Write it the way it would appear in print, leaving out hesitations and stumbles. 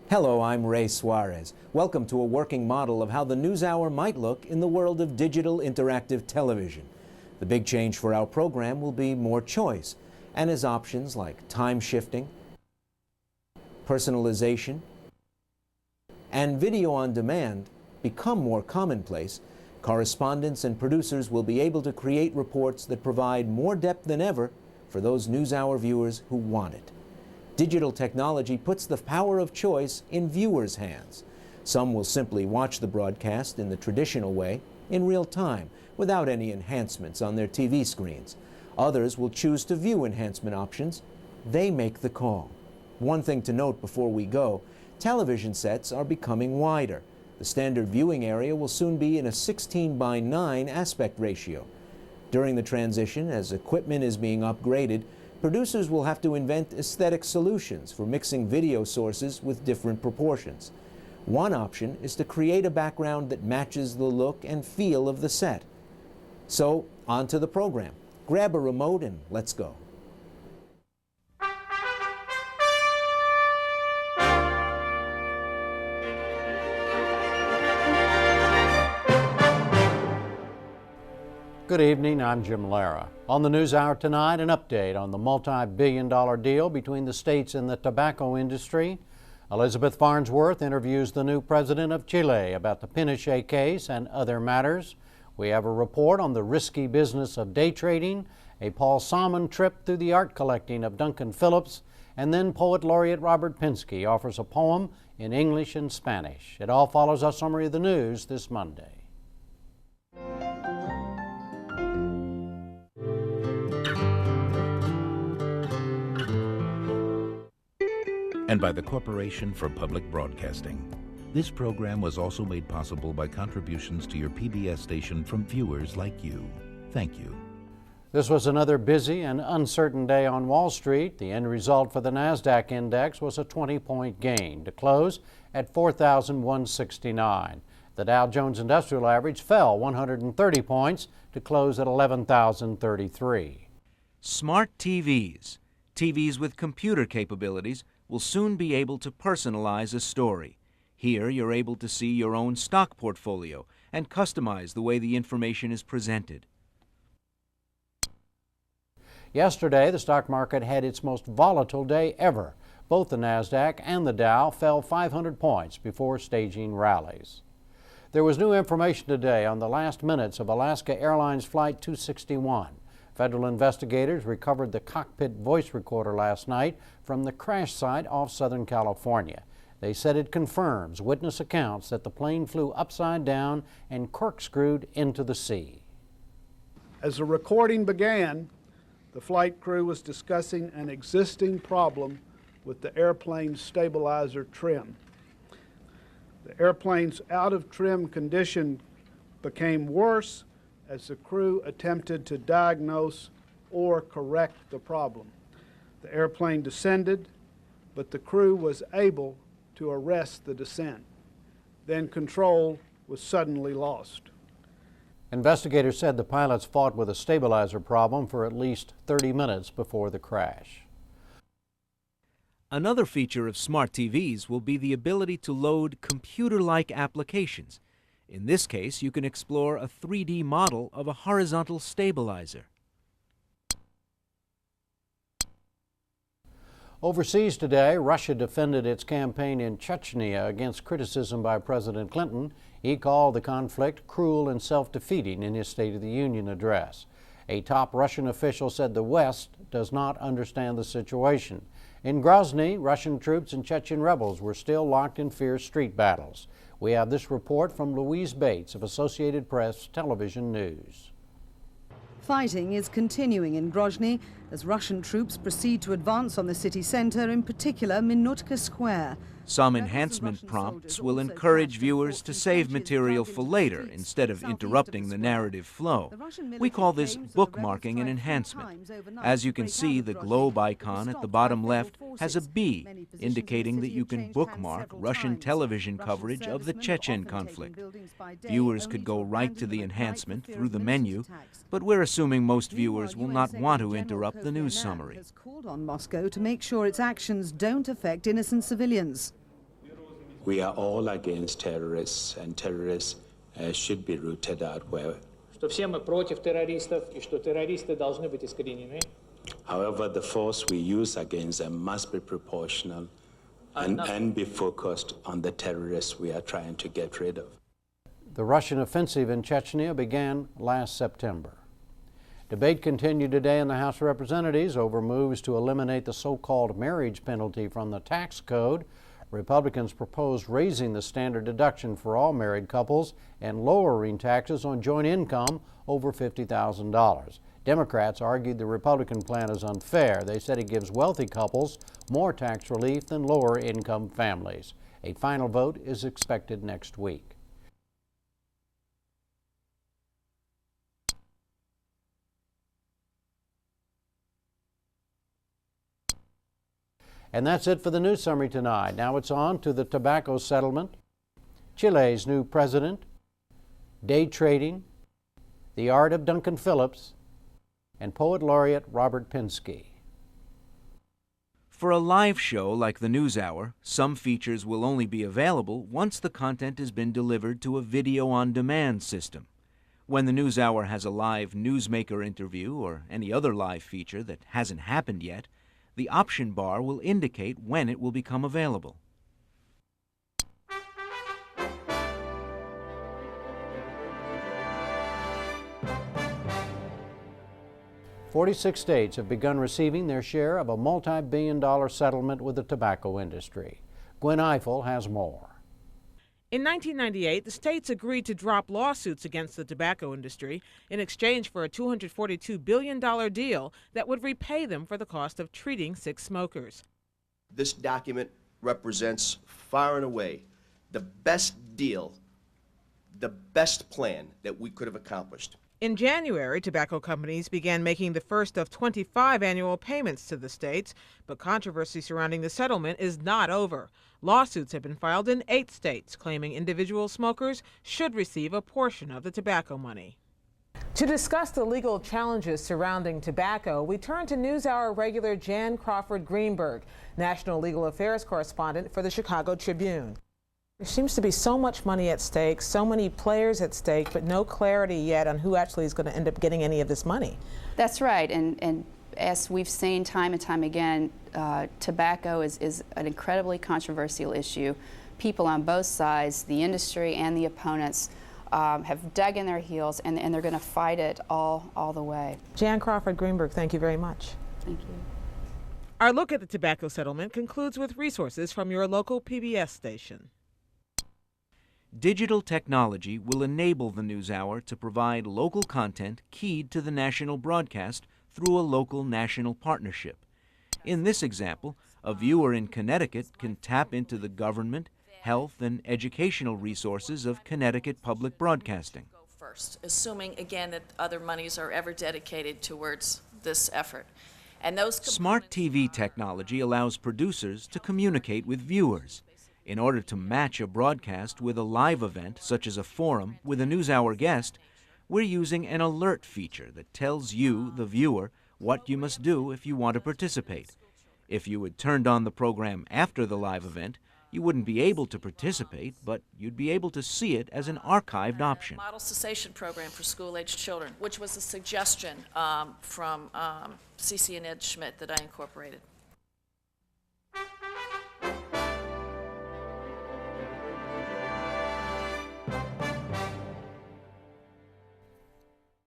Hello, I'm Ray Suarez. Welcome to a working model of how the NewsHour might look in the world of digital interactive television. The big change for our program will be more choice, and as options like time shifting, personalization, and video on demand become more commonplace, correspondents and producers will be able to create reports that provide more depth than ever for those NewsHour viewers who want it. Digital technology puts the power of choice in viewers' hands. Some will simply watch the broadcast in the traditional way, in real time, without any enhancements on their TV screens. Others will choose to view enhancement options. They make the call. One thing to note before we go, television sets are becoming wider. The standard viewing area will soon be in a 16:9 aspect ratio. During the transition, as equipment is being upgraded, producers will have to invent aesthetic solutions for mixing video sources with different proportions. One option is to create a background that matches the look and feel of the set. So, on to the program. Grab a remote and let's go. Good evening, I'm Jim Lehrer. On the NewsHour tonight, an update on the multi-billion-dollar deal between the states and the tobacco industry. Elizabeth Farnsworth interviews the new president of Chile about the Pinochet case and other matters. We have a report on the risky business of day trading, a Paul Salmon trip through the art collecting of Duncan Phillips, and then Poet Laureate Robert Pinsky offers a poem in English and Spanish. It all follows our summary of the news this Monday. And by the Corporation for Public Broadcasting. This program was also made possible by contributions to your PBS station from viewers like you. Thank you. This was another busy and uncertain day on Wall Street. The end result for the NASDAQ index was a 20-point gain to close at 4,169. The Dow Jones Industrial Average fell 130 points to close at 11,033. Smart TVs, TVs with computer capabilities, will soon be able to personalize a story. Here, you're able to see your own stock portfolio and customize the way the information is presented. Yesterday, the stock market had its most volatile day ever. Both the NASDAQ and the Dow fell 500 points before staging rallies. There was new information today on the last minutes of Alaska Airlines Flight 261. Federal investigators recovered the cockpit voice recorder last night from the crash site off Southern California. They said it confirms witness accounts that the plane flew upside down and corkscrewed into the sea. As the recording began, the flight crew was discussing an existing problem with the airplane's stabilizer trim. The airplane's out-of-trim condition became worse as the crew attempted to diagnose or correct the problem. The airplane descended, but the crew was able to arrest the descent. Then control was suddenly lost. Investigators said the pilots fought with a stabilizer problem for at least 30 minutes before the crash. Another feature of smart TVs will be the ability to load computer-like applications. In this case, you can explore a 3D model of a horizontal stabilizer. Overseas today, Russia defended its campaign in Chechnya against criticism by President Clinton. He called the conflict cruel and self-defeating in his State of the Union address. A top Russian official said the West does not understand the situation. In Grozny, Russian troops and Chechen rebels were still locked in fierce street battles. We have this report from Louise Bates of Associated Press Television News. Fighting is continuing in Grozny as Russian troops proceed to advance on the city center, in particular Minutka Square. Some enhancement prompts will encourage viewers to save material for later instead of interrupting the narrative flow. We call this bookmarking and enhancement. As you can see, the globe icon at the bottom left has a B, indicating that you can bookmark Russian television coverage of the Chechen conflict. Viewers could go right to the enhancement through the menu, but we're assuming most viewers will not want to interrupt the news summary. Has called on Moscow to make sure its actions don't affect innocent civilians. We are all against terrorists, and terrorists should be rooted out where. Что все мы против террористов и что террористы должны быть искоренены. However, the force we use against them must be proportional and be focused on the terrorists we are trying to get rid of. The Russian offensive in Chechnya began last September. Debate continued today in the House of Representatives over moves to eliminate the so-called marriage penalty from the tax code. Republicans proposed raising the standard deduction for all married couples and lowering taxes on joint income over $50,000. Democrats argued the Republican plan is unfair. They said it gives wealthy couples more tax relief than lower income families. A final vote is expected next week. And that's it for the news summary tonight. Now it's on to the tobacco settlement, Chile's new president, day trading, the art of Duncan Phillips, and poet laureate Robert Pinsky. For a live show like the NewsHour, some features will only be available once the content has been delivered to a video-on-demand system. When the NewsHour has a live newsmaker interview or any other live feature that hasn't happened yet, the option bar will indicate when it will become available. "46 states have begun receiving their share of a multi-billion-dollar settlement with the tobacco industry. Gwen Eiffel has more. In 1998, the states agreed to drop lawsuits against the tobacco industry in exchange for a $242 billion deal that would repay them for the cost of treating sick smokers. This document represents far and away the best deal, the best plan that we could have accomplished. In January, tobacco companies began making the first of 25 annual payments to the states, but controversy surrounding the settlement is not over. Lawsuits have been filed in 8 states claiming individual smokers should receive a portion of the tobacco money. To discuss the legal challenges surrounding tobacco, we turn to NewsHour regular Jan Crawford Greenberg, National Legal Affairs correspondent for the Chicago Tribune. There seems to be so much money at stake, so many players at stake, but no clarity yet on who actually is going to end up getting any of this money. That's right, and as we've seen time and time again, tobacco is an incredibly controversial issue. People on both sides, the industry and the opponents, have dug in their heels, and they're going to fight it all the way. Jan Crawford Greenberg, thank you very much. Thank you. Our look at the tobacco settlement concludes with resources from your local PBS station. Digital technology will enable the NewsHour to provide local content keyed to the national broadcast through a local national partnership. In this example, a viewer in Connecticut can tap into the government, health, and educational resources of Connecticut Public Broadcasting. First, assuming again that other monies are ever dedicated towards this effort. And those Smart TV technology allows producers to communicate with viewers. In order to match a broadcast with a live event, such as a forum, with a NewsHour guest, we're using an alert feature that tells you, the viewer, what you must do if you want to participate. If you had turned on the program after the live event, you wouldn't be able to participate, but you'd be able to see it as an archived option. Model cessation program for school-aged children, which was a suggestion from CC and Ed Schmidt that I incorporated.